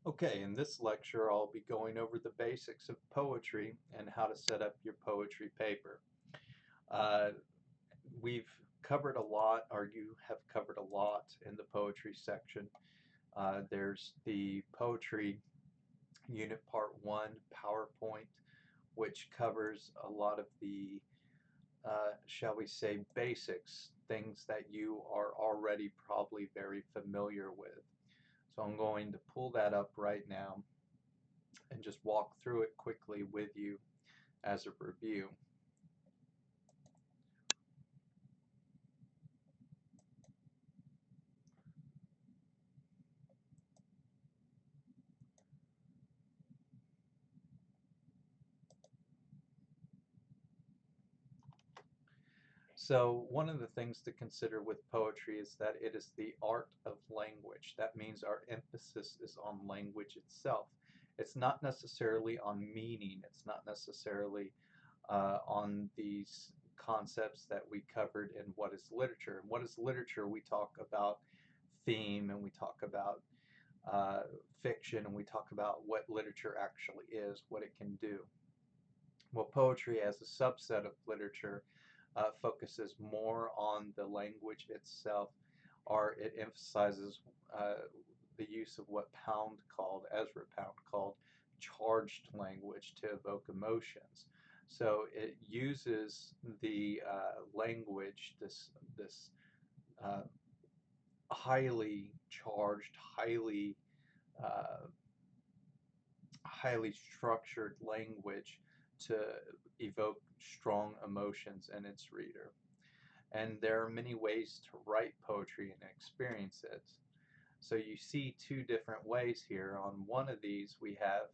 Okay, in this lecture I'll be going over the basics of poetry and how to set up your poetry paper. Uh, we've covered a lot, or you have covered a lot in the poetry section. There's the poetry unit part 1 PowerPoint, which covers a lot of the, shall we say, basics, things that you are already probably very familiar with. So I'm going to pull that up right now and just walk through it quickly with you as a review. So one of the things to consider with poetry is that it is the art of language. That means our emphasis is on language itself. It's not necessarily on meaning. It's not necessarily on these concepts that we covered in What is Literature. And What is Literature? We talk about theme and we talk about uh, fiction and we talk about what literature actually is, what it can do. Well, poetry as a subset of literature focuses more on the language itself, or it emphasizes uh, the use of what Ezra Pound called charged language to evoke emotions. So it uses the language, this uh, highly charged, uh, highly structured language to evoke strong emotions in its reader. And there are many ways to write poetry and experience it. So you see two different ways here. On one of these, we have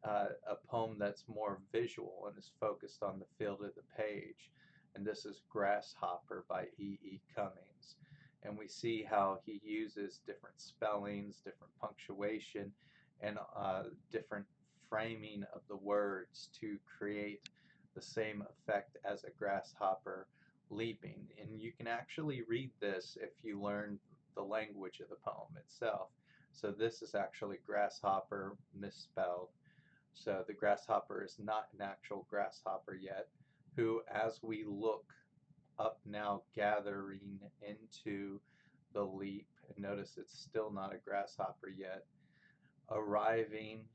a poem that's more visual and is focused on the field of the page. And this is Grasshopper by E. E. Cummings. And we see how he uses different spellings, different punctuation, and different framing of the words to create the same effect as a grasshopper leaping. And you can actually read this if you learn the language of the poem itself. So this is actually grasshopper misspelled. So the grasshopper is not an actual grasshopper yet, who, as we look up now, gathering into the leap, and notice it's still not a grasshopper yet, arriving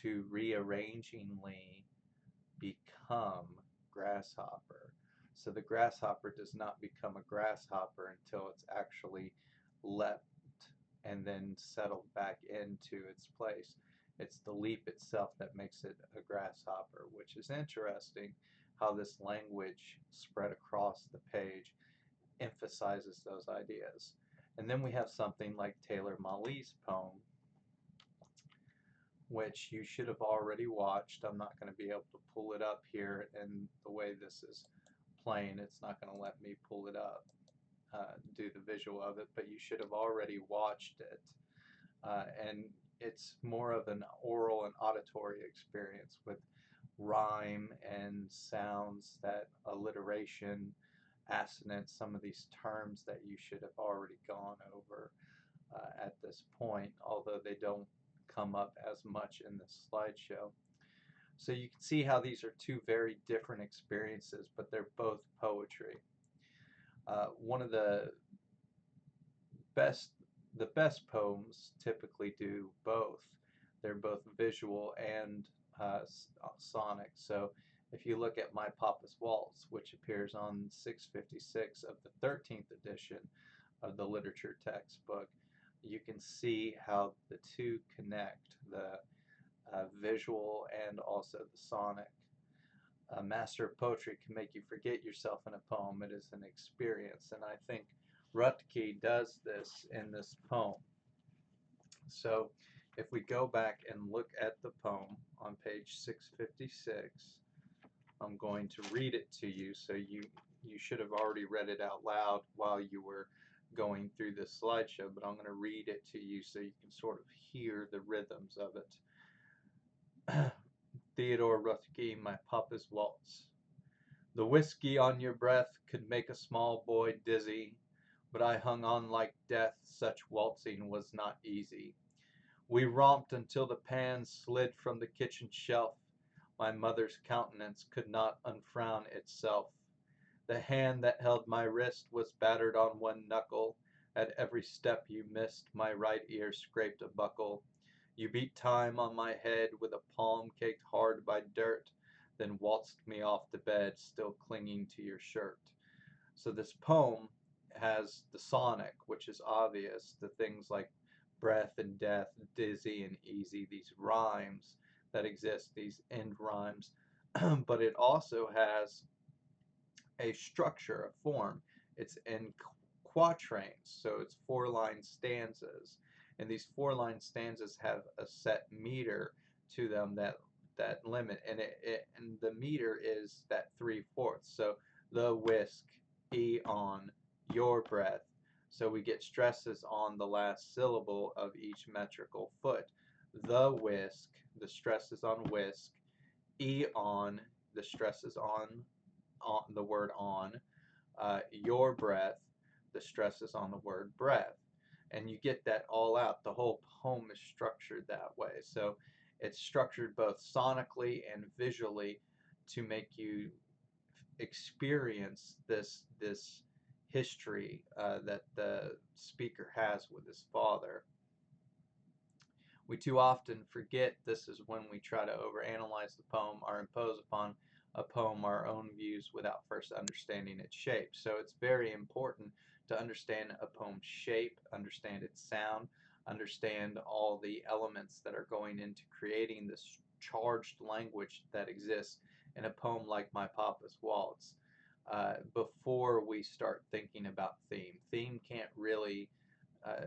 to rearrangingly become grasshopper. So the grasshopper does not become a grasshopper until it's actually leapt and then settled back into its place. It's the leap itself that makes it a grasshopper, which is interesting how this language spread across the page emphasizes those ideas. And then we have something like Taylor Mali's poem, which you should have already watched. I'm not going to be able to pull it up here, and the way this is playing, it's not going to let me pull it up, do the visual of it, but you should have already watched it. And it's more of an oral and auditory experience with rhyme and sounds, that alliteration, assonance, some of these terms that you should have already gone over at this point, although they don't come up as much in the slideshow. So you can see how these are two very different experiences, but they're both poetry. One of best the best poems typically do both. They're both visual and sonic. So if you look at My Papa's Waltz, which appears on 656 of the 13th edition of the literature textbook, you can see how the two connect, the visual and also the sonic. A master of poetry can make you forget yourself in a poem. It is an experience, and I think Rutke does this in this poem. So if we go back and look at the poem on page 656, I'm going to read it to you, so you should have already read it out loud while you were going through this slideshow, but I'm going to read it to you so you can sort of hear the rhythms of it. Theodore Roethke, My Papa's Waltz. The whiskey on your breath could make a small boy dizzy, but I hung on like death, such waltzing was not easy. We romped until the pans slid from the kitchen shelf. My mother's countenance could not unfrown itself. The hand that held my wrist was battered on one knuckle. At every step you missed, my right ear scraped a buckle. You beat time on my head with a palm caked hard by dirt, then waltzed me off to bed, still clinging to your shirt. So this poem has the sonic, which is obvious, the things like breath and death, dizzy and easy, these rhymes that exist, these end rhymes. But it also has a structure, a form. It's in quatrains, so it's 4-line stanzas, and these 4-line stanzas have a set meter to them that limit, and and the meter is that 3/4. So the whisk, on, your breath. So we get stresses on the last syllable of each metrical foot. The whisk, the stress is on whisk. On, the stress is on the word on. Your breath, the stress is on the word breath. And you get that all out. The whole poem is structured that way. So it's structured both sonically and visually to make you experience this history that the speaker has with his father. We too often forget this is when we try to overanalyze the poem or impose upon a poem our own views without first understanding its shape. So it's very important to understand a poem's shape, understand its sound, understand all the elements that are going into creating this charged language that exists in a poem like My Papa's Waltz. Before we start thinking about theme. Theme can't really uh,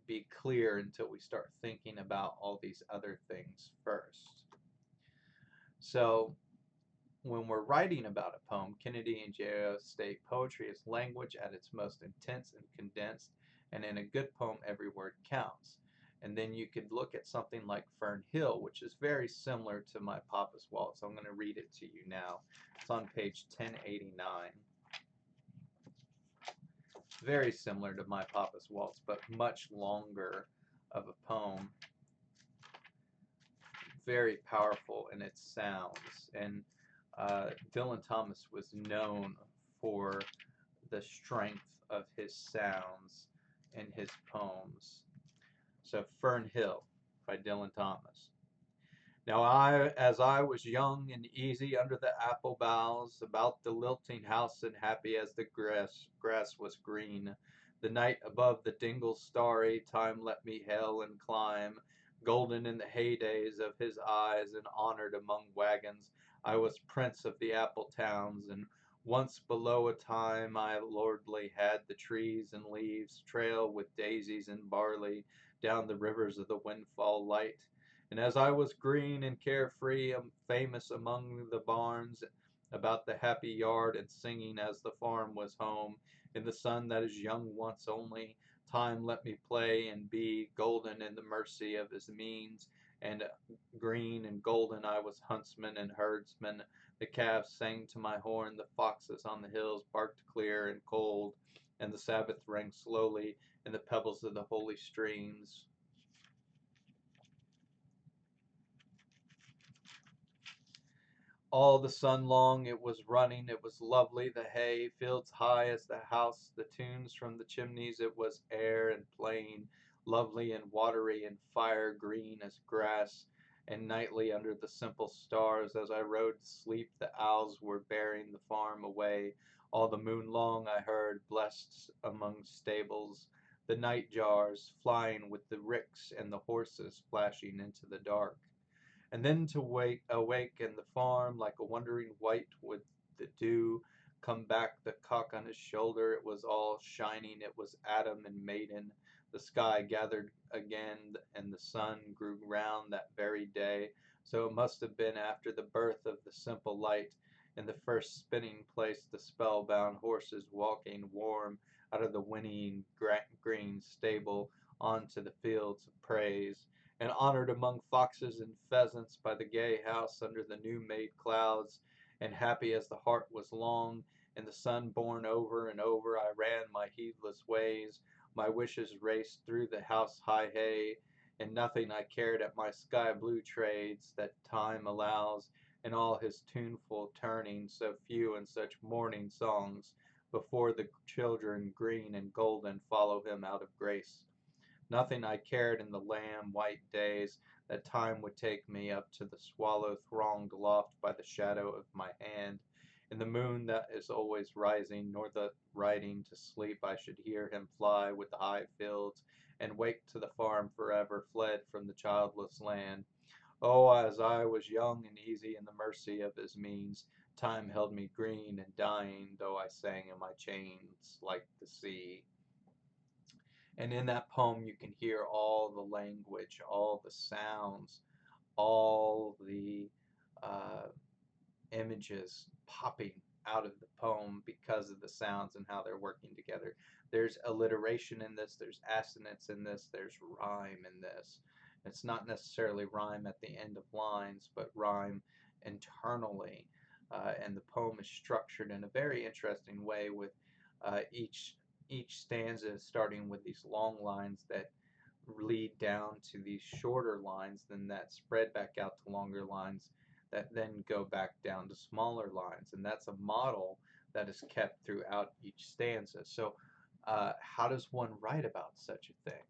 be clear until we start thinking about all these other things first. So when we're writing about a poem, Kennedy and J.O. state poetry is language at its most intense and condensed, and in a good poem, every word counts. And then you could look at something like Fern Hill, which is very similar to My Papa's Waltz. I'm going to read it to you now. It's on page 1089. Very similar to My Papa's Waltz, but much longer of a poem. Very powerful in its sounds. And Dylan Thomas was known for the strength of his sounds in his poems. So Fern Hill by Dylan Thomas. Now as I was young and easy under the apple boughs, about the lilting house and happy as the grass was green, the night above the dingles starry, time let me hail and climb, golden in the heydays of his eyes and honored among wagons, I was prince of the apple towns, and once below a time I lordly had the trees and leaves trail with daisies and barley down the rivers of the windfall light. And as I was green and carefree, famous among the barns about the happy yard, and singing as the farm was home, in the sun that is young once only, time let me play and be golden in the mercy of his means, and green and golden I was huntsman and herdsman. The calves sang to my horn, the foxes on the hills barked clear and cold, and the Sabbath rang slowly in the pebbles of the holy streams. All the sun long it was running, it was lovely, the hay, fields high as the house, the tunes from the chimneys, it was air and plain, lovely and watery and fire green as grass, and nightly under the simple stars, as I rode to sleep, the owls were bearing the farm away. All the moon long I heard, blessed among stables, the night jars flying with the ricks and the horses flashing into the dark. And then to awake in the farm like a wondering wight with the dew, come back the cock on his shoulder, it was all shining, it was Adam and maiden. The sky gathered again, and the sun grew round that very day, so it must have been after the birth of the simple light, in the first spinning place, the spellbound horses walking warm out of the whinnying green stable onto the fields of praise, and honored among foxes and pheasants by the gay house under the new-made clouds, and happy as the heart was long, and the sun born over and over, I ran my heedless ways, my wishes raced through the house high hay, and nothing I cared at my sky blue trades that time allows, in all his tuneful turning, so few and such morning songs, before the children green and golden follow him out of grace. Nothing I cared in the lamb white days that time would take me up to the swallow thronged loft by the shadow of my hand. In the moon that is always rising, nor the riding to sleep I should hear him fly with the high fields, and wake to the farm forever, fled from the childless land. Oh, as I was young and easy in the mercy of his means, time held me green and dying, though I sang in my chains like the sea. And in that poem, you can hear all the language, all the sounds, all the uh, images popping out of the poem because of the sounds and how they're working together. There's alliteration in this, there's assonance in this, there's rhyme in this. It's not necessarily rhyme at the end of lines, but rhyme internally. And the poem is structured in a very interesting way with each stanza starting with these long lines that lead down to these shorter lines, then that spread back out to longer lines that then go back down to smaller lines. And that's a model that is kept throughout each stanza. So, how does one write about such a thing?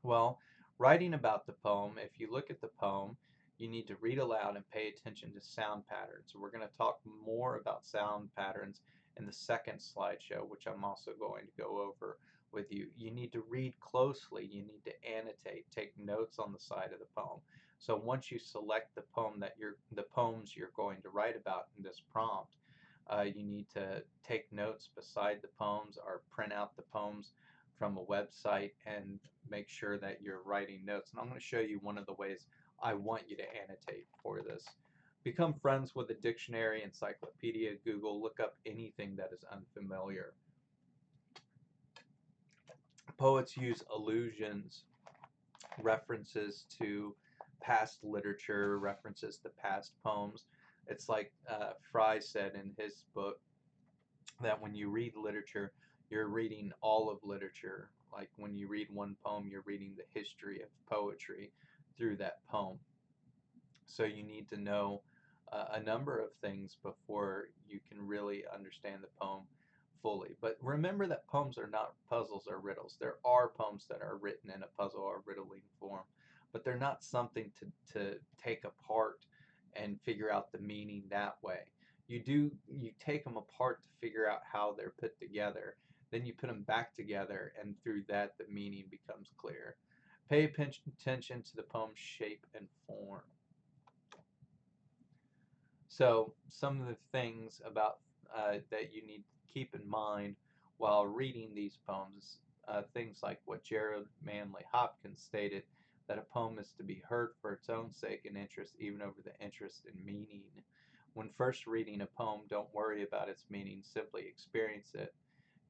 Well, writing about the poem, if you look at the poem, you need to read aloud and pay attention to sound patterns. We're going to talk more about sound patterns in the second slideshow, which I'm also going to go over with you. You need to read closely. You need to annotate, take notes on the side of the poem. So once you select the poems you're going to write about in this prompt, you need to take notes beside the poems or print out the poems from a website and make sure that you're writing notes. And I'm going to show you one of the ways I want you to annotate for this. Become friends with a dictionary, encyclopedia, Google, look up anything that is unfamiliar. Poets use allusions, references to past literature, references to past poems. It's like Fry said in his book that when you read literature, you're reading all of literature. Like when you read one poem, you're reading the history of poetry through that poem. So you need to know a number of things before you can really understand the poem fully. But remember that poems are not puzzles or riddles. There are poems that are written in a puzzle or riddling form, but they're not something to take apart and figure out the meaning that way. You take them apart to figure out how they're put together. Then you put them back together, and through that, the meaning becomes clear. Pay attention to the poem's shape and form. So some of the things about that you need to keep in mind while reading these poems, things like what Gerard Manley Hopkins stated, that a poem is to be heard for its own sake and interest, even over the interest in meaning. When first reading a poem, don't worry about its meaning, simply experience it.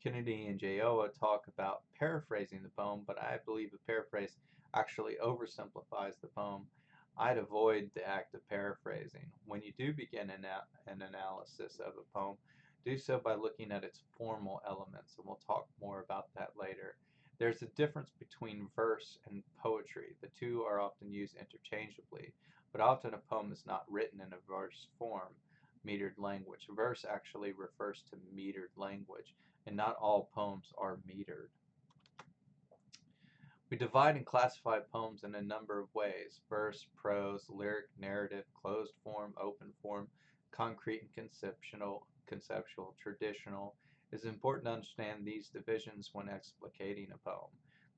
Kennedy and Jayoa talk about paraphrasing the poem, but I believe a paraphrase actually oversimplifies the poem. I'd avoid the act of paraphrasing. When you do begin an analysis of a poem, do so by looking at its formal elements, and we'll talk more about that later. There's a difference between verse and poetry. The two are often used interchangeably, but often a poem is not written in a verse form, metered language. Verse actually refers to metered language, and not all poems are metered. We divide and classify poems in a number of ways: verse, prose, lyric, narrative, closed form, open form, concrete and conceptual, traditional. It is important to understand these divisions when explicating a poem.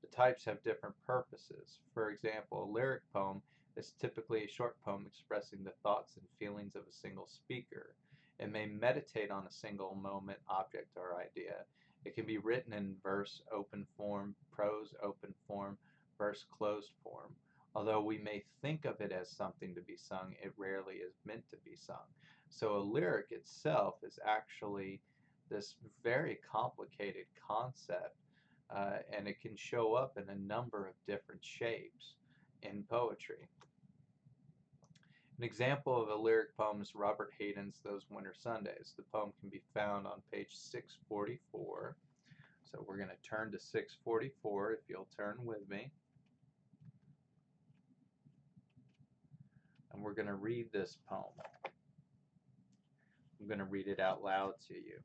The types have different purposes. For example, a lyric poem is typically a short poem expressing the thoughts and feelings of a single speaker. It may meditate on a single moment, object, or idea. It can be written in verse open form, prose open form, verse closed form. Although we may think of it as something to be sung, it rarely is meant to be sung. So a lyric itself is actually this very complicated concept, and it can show up in a number of different shapes in poetry. An example of a lyric poem is Robert Hayden's Those Winter Sundays. The poem can be found on page 644. So we're going to turn to 644 if you'll turn with me. we're going to read this poem. I'm going to read it out loud to you.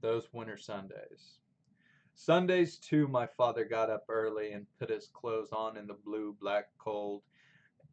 Those winter Sundays. Sundays too, my father got up early and put his clothes on in the blue-black cold,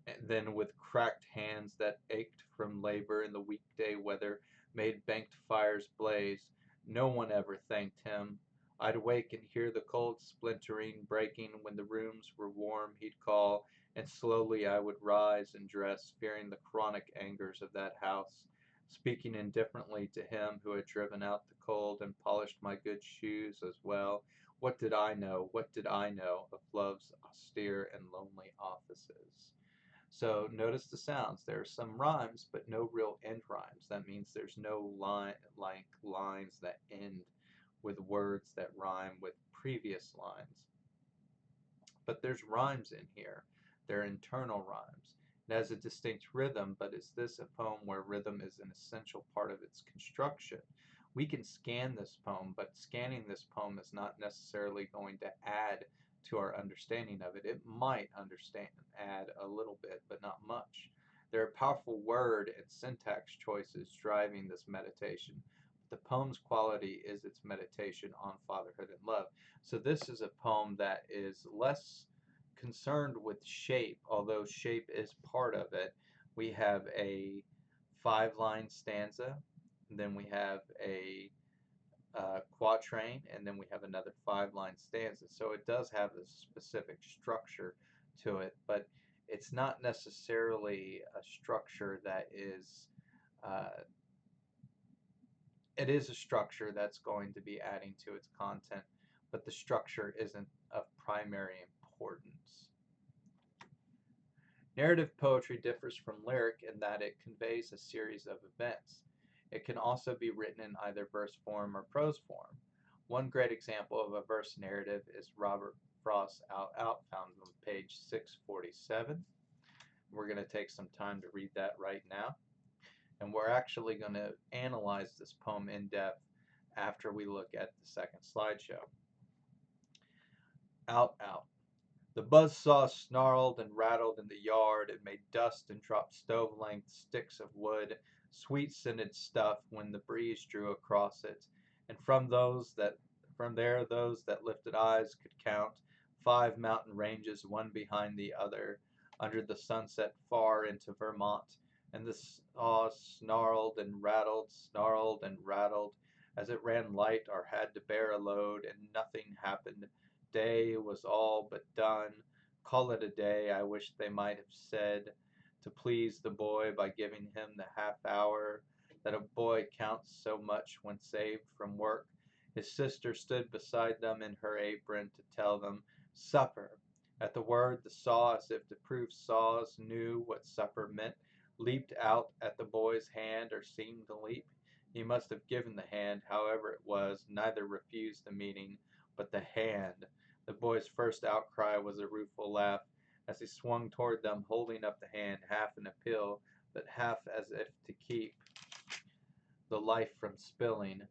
and then with cracked hands that ached from labor in the weekday weather, made banked fires blaze. No one ever thanked him. I'd wake and hear the cold splintering breaking. When the rooms were warm, he'd call, and slowly I would rise and dress, fearing the chronic angers of that house, speaking indifferently to him who had driven out the cold and polished my good shoes as well. What did I know, what did I know of love's austere and lonely offices? So notice the sounds. There are some rhymes, but no real end rhymes. That means there's no line like lines that end with words that rhyme with previous lines. But there's rhymes in here. They're internal rhymes. It has a distinct rhythm, but is this a poem where rhythm is an essential part of its construction? We can scan this poem, but scanning this poem is not necessarily going to add to our understanding of it. It might add a little bit, but not much. There are powerful word and syntax choices driving this meditation. The poem's quality is its meditation on fatherhood and love. So this is a poem that is less concerned with shape, although shape is part of it. We have a 5-line stanza, then we have a quatrain, and then we have another 5-line stanza. So it does have a specific structure to it, but it's not necessarily a structure that is it is a structure that's going to be adding to its content, but the structure isn't of primary importance. Narrative poetry differs from lyric in that it conveys a series of events. It can also be written in either verse form or prose form. One great example of a verse narrative is Robert Frost's Out Out, found on page 647. We're going to take some time to read that right now. And we're actually going to analyze this poem in depth after we look at the second slideshow. Out, out. The buzzsaw snarled and rattled in the yard and made dust and dropped stove-length sticks of wood, sweet-scented stuff when the breeze drew across it. And from there those that lifted eyes could count 5 mountain ranges, one behind the other, under the sunset far into Vermont. And the saw snarled and rattled, as it ran light or had to bear a load, and nothing happened. Day was all but done. Call it a day, I wish they might have said, to please the boy by giving him the half hour that a boy counts so much when saved from work. His sister stood beside them in her apron to tell them, supper. At the word, the saw, as if to prove saws knew what supper meant, leaped out at the boy's hand, or seemed to leap. He must have given the hand, however it was, neither refused the meeting, but the hand. The boy's first outcry was a rueful laugh, as he swung toward them, holding up the hand, half in appeal, but half as if to keep the life from spilling.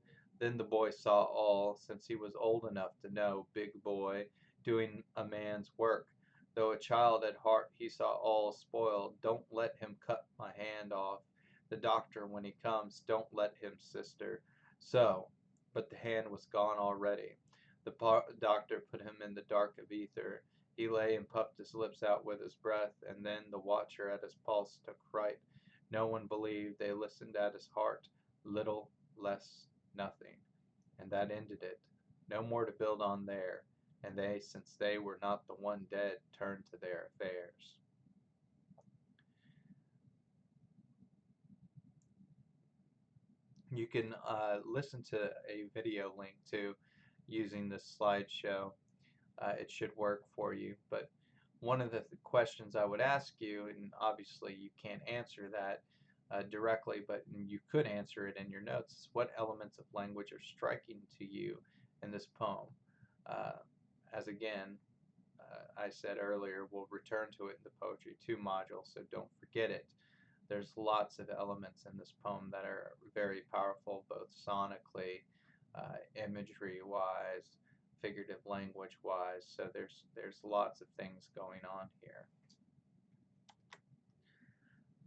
Then the boy saw all, since he was old enough to know, big boy, doing a man's work. Though a child at heart, he saw all spoiled. Don't let him cut my hand off. The doctor, when he comes, don't let him, sister. So, but the hand was gone already. The doctor put him in the dark of ether. He lay and puffed his lips out with his breath, and then the watcher at his pulse took fright. No one believed. They listened at his heart. Little, less, nothing. And that ended it. No more to build on there. And they, since they were not the one dead, turned to their affairs. You can listen to a video link to using this slideshow. It should work for you. But one of the questions I would ask you, and obviously you can't answer that directly, but you could answer it in your notes, is what elements of language are striking to you in this poem? As again, I said earlier, we'll return to it in the Poetry 2 module, so don't forget it. There's lots of elements in this poem that are very powerful, both sonically, imagery-wise, figurative language wise. So there's lots of things going on here.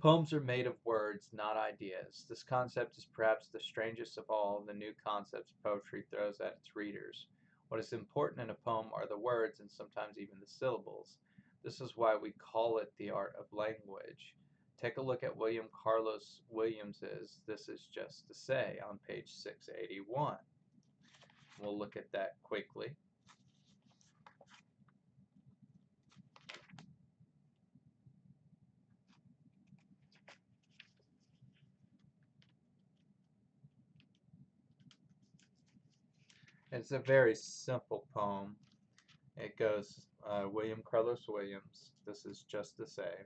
Poems are made of words, not ideas. This concept is perhaps the strangest of all the new concepts poetry throws at its readers. What is important in a poem are the words and sometimes even the syllables. This is why we call it the art of language. Take a look at William Carlos Williams's This Is Just to Say on page 681. We'll look at that quickly. It's a very simple poem. It goes, William Carlos Williams, This Is Just to Say,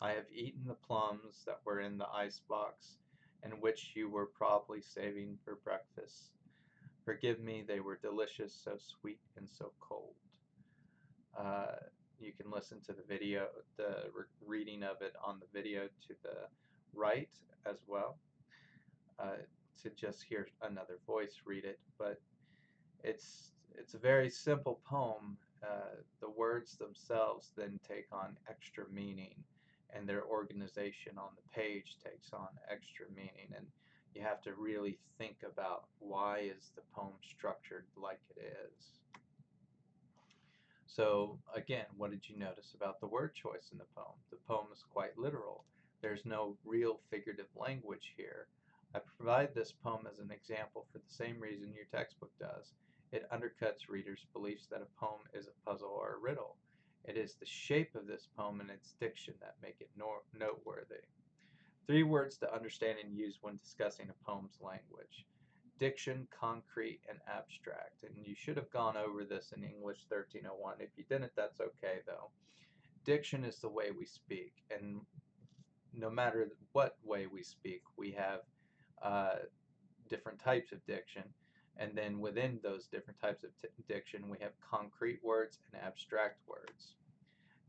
I have eaten the plums that were in the icebox and which you were probably saving for breakfast. Forgive me, they were delicious, so sweet and so cold. You can listen to the video, the reading of it on the video to the right as well, to just hear another voice read it. But it's a very simple poem. The words themselves then take on extra meaning, and their organization on the page takes on extra meaning, and you have to really think about why is the poem structured like it is. So again, what did you notice about the word choice in the poem? The poem is quite literal. There's no real figurative language here. I provide this poem as an example for the same reason your textbook does. It undercuts readers' beliefs that a poem is a puzzle or a riddle. It is the shape of this poem and its diction that make it noteworthy. 3 words to understand and use when discussing a poem's language: diction, concrete, and abstract. And you should have gone over this in English 1301. If you didn't, that's okay though. Diction is the way we speak, and no matter what way we speak, we have different types of diction, and then within those different types of diction, we have concrete words and abstract words.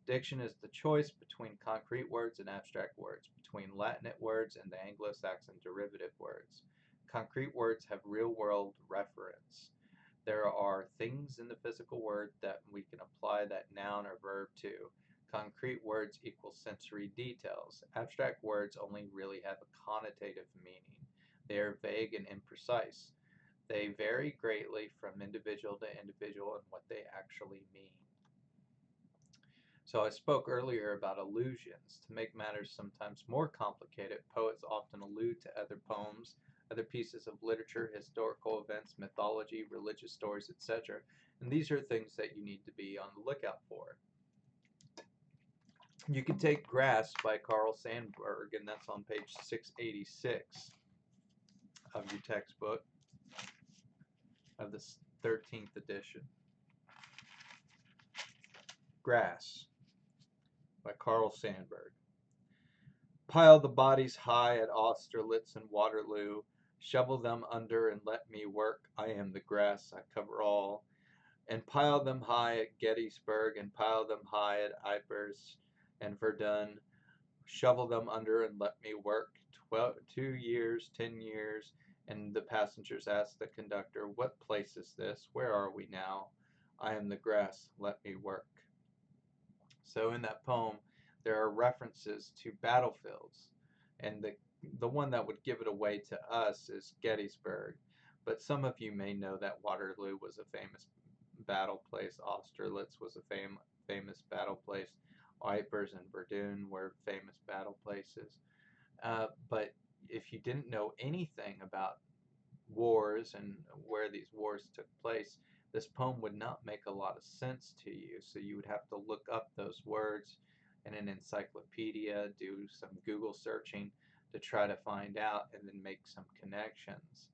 Diction is the choice between concrete words and abstract words, between Latinate words and the Anglo-Saxon derivative words. Concrete words have real-world reference. There are things in the physical word that we can apply that noun or verb to. Concrete words equal sensory details. Abstract words only really have a connotative meaning. They are vague and imprecise. They vary greatly from individual to individual in what they actually mean. So I spoke earlier about allusions. To make matters sometimes more complicated, poets often allude to other poems, other pieces of literature, historical events, mythology, religious stories, etc. And these are things that you need to be on the lookout for. You can take Grass by Carl Sandburg, and that's on page 686 of your textbook of the 13th edition. Grass by Carl Sandburg. Pile the bodies high at Austerlitz and Waterloo, shovel them under and let me work, I am the grass, I cover all. And pile them high at Gettysburg, and pile them high at Ypres and Verdun, shovel them under and let me work. 2 years, 10 years, and the passengers asked the conductor, what place is this? Where are we now? I am the grass, let me work. So in that poem, there are references to battlefields, and the one that would give it away to us is Gettysburg, but some of you may know that Waterloo was a famous battle place, Austerlitz was a famous battle place, Ypres and Verdun were famous battle places. But if you didn't know anything about wars and where these wars took place, this poem would not make a lot of sense to you. So you would have to look up those words in an encyclopedia, do some Google searching to try to find out, and then make some connections.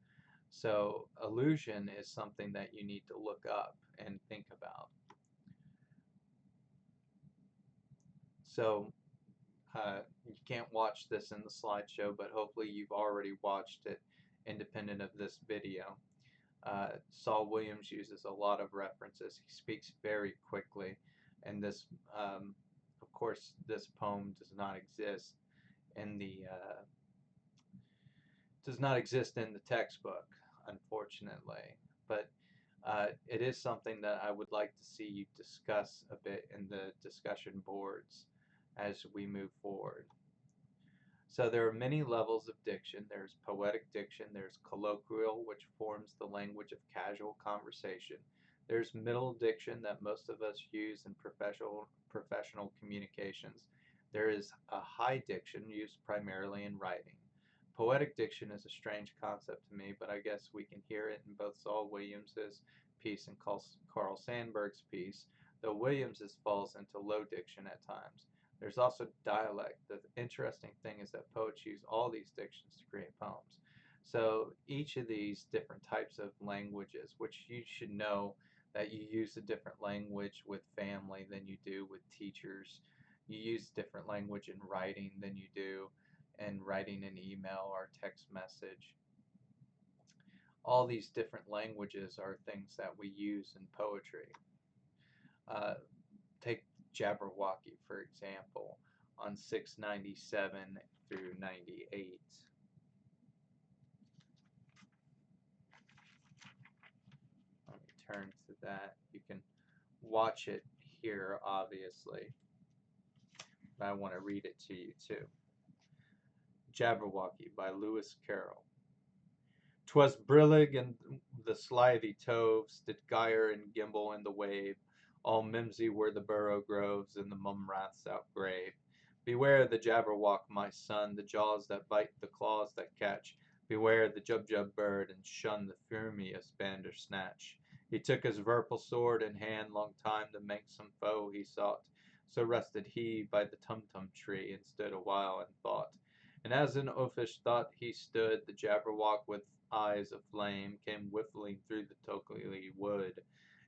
So allusion is something that you need to look up and think about. So you can't watch this in the slideshow, but hopefully you've already watched it independent of this video. Saul Williams uses a lot of references. He speaks very quickly, and this, of course, this poem does not exist in the textbook, unfortunately. But It is something that I would like to see you discuss a bit in the discussion boards as we move forward. So there are many levels of diction. There's poetic diction, there's colloquial, which forms the language of casual conversation. There's middle diction that most of us use in professional communications. There is a high diction used primarily in writing. Poetic diction is a strange concept to me, but I guess we can hear it in both Saul Williams's piece and Carl Sandburg's piece, though Williams's falls into low diction at times. There's also dialect. The interesting thing is that poets use all these dictions to create poems. So each of these different types of languages, which you should know that you use a different language with family than you do with teachers. You use different language in writing than you do in writing an email or text message. All these different languages are things that we use in poetry. Uh, Take Jabberwocky, for example, on 697 through 98. Let me turn to that. You can watch it here, obviously, but I want to read it to you too. Jabberwocky by Lewis Carroll. 'Twas brillig and the slithy toves did gyre and gimble in the wave. All mimsy were the burrow groves and the mumraths outgrave. Beware the Jabberwock, my son, the jaws that bite, the claws that catch. Beware the Jubjub bird, and shun the frumious Bandersnatch. He took his verpal sword in hand, long time to make some foe he sought. So rested he by the Tumtum tree, and stood awhile and thought. And as in oafish thought he stood, the Jabberwock with eyes of flame came whiffling through the Tokely wood,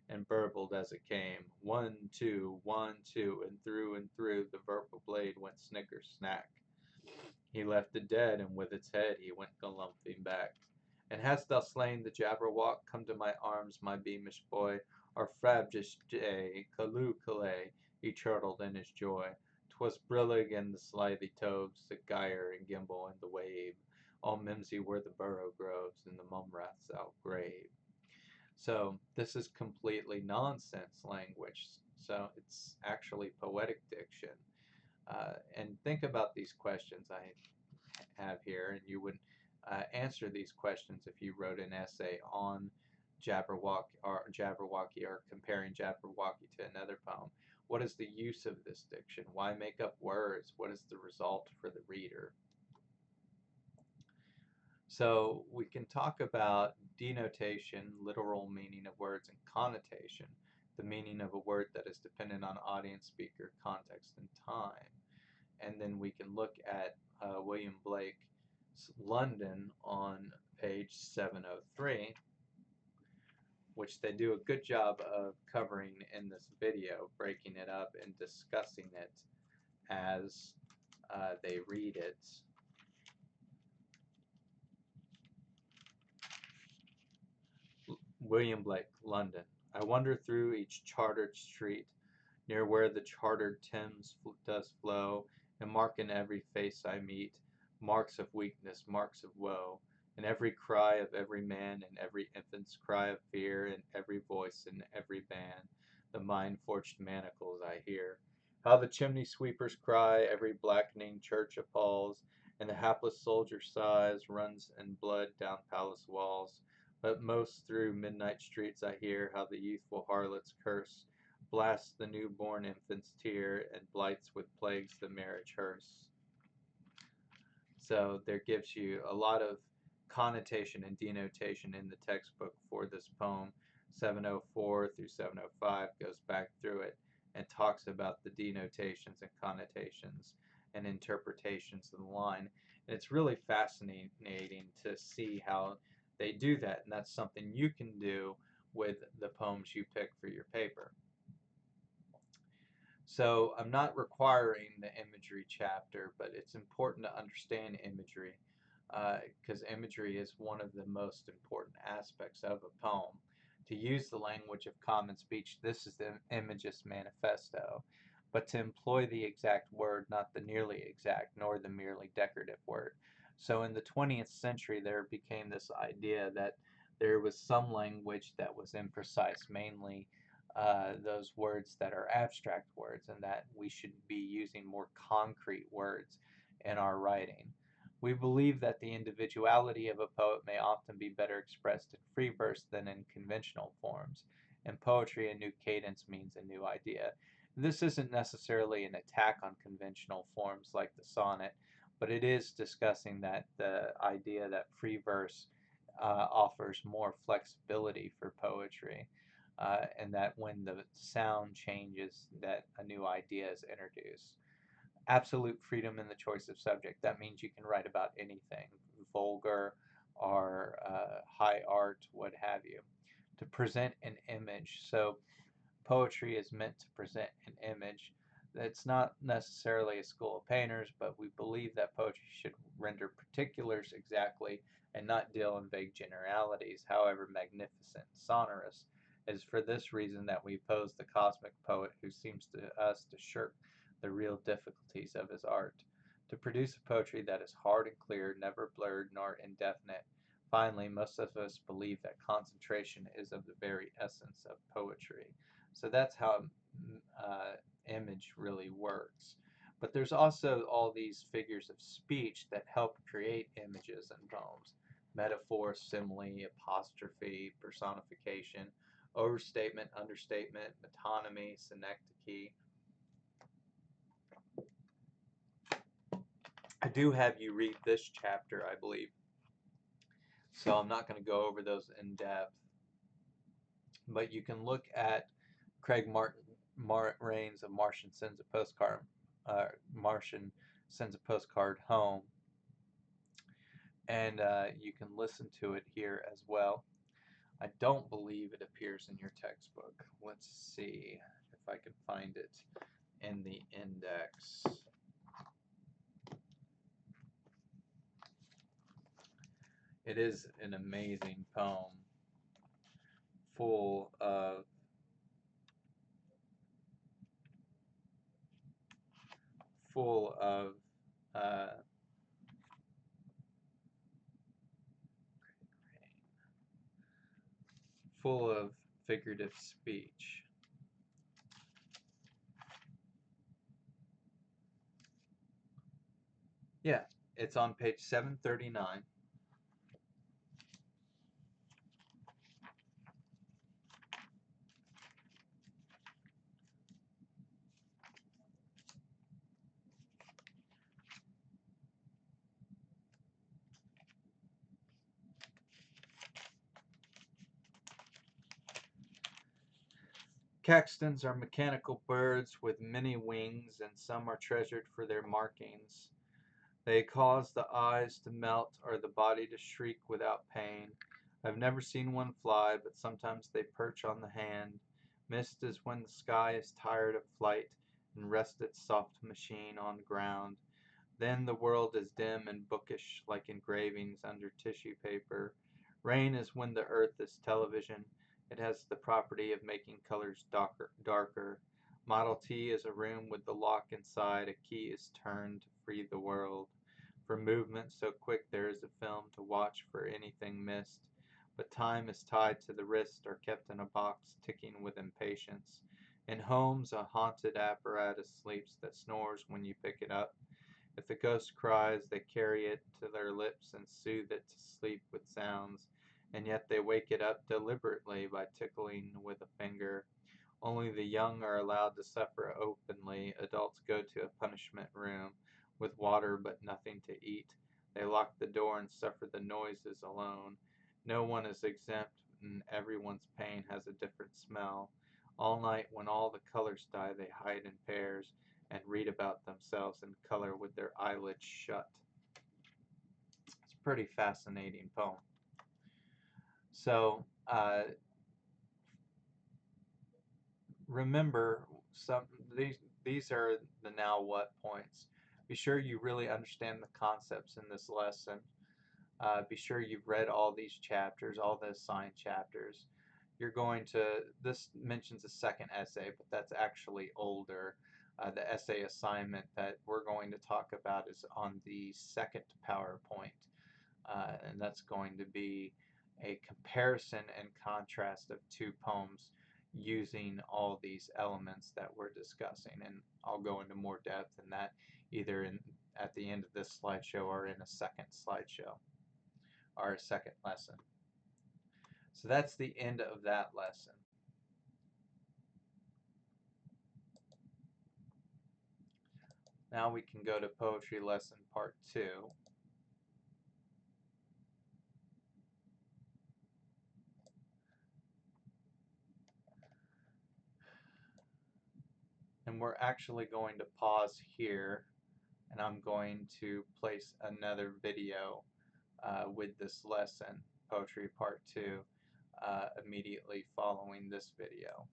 and burbled as it came. 1, 2, 1, 2, and through the verpal blade went snicker snack. He left it dead, and with its head he went galumphing back. And hast thou slain the Jabberwock? Come to my arms, my beamish boy. Our frabjous jay, Callooh Callay, he chortled in his joy. 'Twas brillig and the slithy toves that gyre and gimble in the wave. All mimsy were the burrow groves, and the mumraths outgrave. So this is completely nonsense language. So it's actually poetic diction. And think about these questions I have here, and you would answer these questions if you wrote an essay on Jabberwocky or comparing Jabberwocky to another poem. What is the use of this diction? Why make up words? What is the result for the reader? So we can talk about denotation, literal meaning of words, and connotation, the meaning of a word that is dependent on audience, speaker, context, and time. And then we can look at William Blake's London on page 703, which they do a good job of covering in this video, breaking it up and discussing it as they read it. William Blake, London. I wander through each chartered street, near where the chartered Thames does flow, and mark in every face I meet marks of weakness, marks of woe, in every cry of every man, in every infant's cry of fear, in every voice, in every band, the mind-forged manacles I hear. How the chimney sweepers cry, every blackening church appalls, and the hapless soldier sighs, runs in blood down palace walls. But most through midnight streets I hear how the youthful harlots curse, blasts the newborn infant's tear, and blights with plagues the marriage hearse. So there gives you a lot of connotation and denotation in the textbook for this poem. 704 through 705 goes back through it and talks about the denotations and connotations and interpretations of the line. And it's really fascinating to see how they do that, and that's something you can do with the poems you pick for your paper. So I'm not requiring the imagery chapter, but it's important to understand imagery because imagery is one of the most important aspects of a poem. To use the language of common speech, this is the Imagist Manifesto, but to employ the exact word, not the nearly exact, nor the merely decorative word. So in the 20th century, there became this idea that There was some language that was imprecise, mainly those words that are abstract words, and that we should be using more concrete words in our writing. We believe that the individuality of a poet may often be better expressed in free verse than in conventional forms. In poetry, a new cadence means a new idea. This isn't necessarily an attack on conventional forms like the sonnet, but it is discussing that the idea that free verse offers more flexibility for poetry, and that when the sound changes, that a new idea is introduced. Absolute freedom in the choice of subject. That means you can write about anything, vulgar or high art, what have you. To present an image. So poetry is meant to present an image. It's not necessarily a school of painters, but we believe that poetry should render particulars exactly and not deal in vague generalities, however magnificent and sonorous. It is for this reason that we oppose the cosmic poet who seems to us to shirk the real difficulties of his art. To produce a poetry that is hard and clear, never blurred nor indefinite. Finally, most of us believe that concentration is of the very essence of poetry. So that's how image really works. But there's also all these figures of speech that help create images in poems: metaphor, simile, apostrophe, personification, overstatement, understatement, metonymy, synecdoche. I do have you read this chapter, I believe, so I'm not going to go over those in depth. But you can look at Craig Rains of Martian Sends a Postcard, Martian Sends a Postcard Home, and you can listen to it here as well. I don't believe it appears in your textbook. Let's see if I can find it in the index. It is an amazing poem, full of full of uh, full of figurative speech. Yeah, it's on page 739. Caxtons are mechanical birds with many wings, and some are treasured for their markings. They cause the eyes to melt or the body to shriek without pain. I've never seen one fly, but sometimes they perch on the hand. Mist is when the sky is tired of flight and rests its soft machine on ground. Then the world is dim and bookish, like engravings under tissue paper. Rain is when the earth is television. It has the property of making colors darker. Model T is a room with the lock inside. A key is turned to free the world. For movement so quick there is a film to watch for anything missed. But time is tied to the wrist or kept in a box, ticking with impatience. In homes, a haunted apparatus sleeps that snores when you pick it up. If the ghost cries, they carry it to their lips and soothe it to sleep with sounds, and yet they wake it up deliberately by tickling with a finger. Only the young are allowed to suffer openly. Adults go to a punishment room with water but nothing to eat. They lock the door and suffer the noises alone. No one is exempt, and everyone's pain has a different smell. All night, when all the colors die, they hide in pairs and read about themselves in color with their eyelids shut. It's a pretty fascinating poem. So remember, some these are the now what points. Be sure you really understand the concepts in this lesson. Be sure you've read all these chapters, all the assigned chapters. You're going to, this mentions a second essay, but that's actually older. The essay assignment that we're going to talk about is on the second PowerPoint, and that's going to be a comparison and contrast of two poems using all these elements that we're discussing, and I'll go into more depth in that either at the end of this slideshow or in a second slideshow or a second lesson. So that's the end of that lesson. Now we can go to Poetry Lesson Part 2. And we're actually going to pause here, and I'm going to place another video with this lesson, Poetry Part 2, immediately following this video.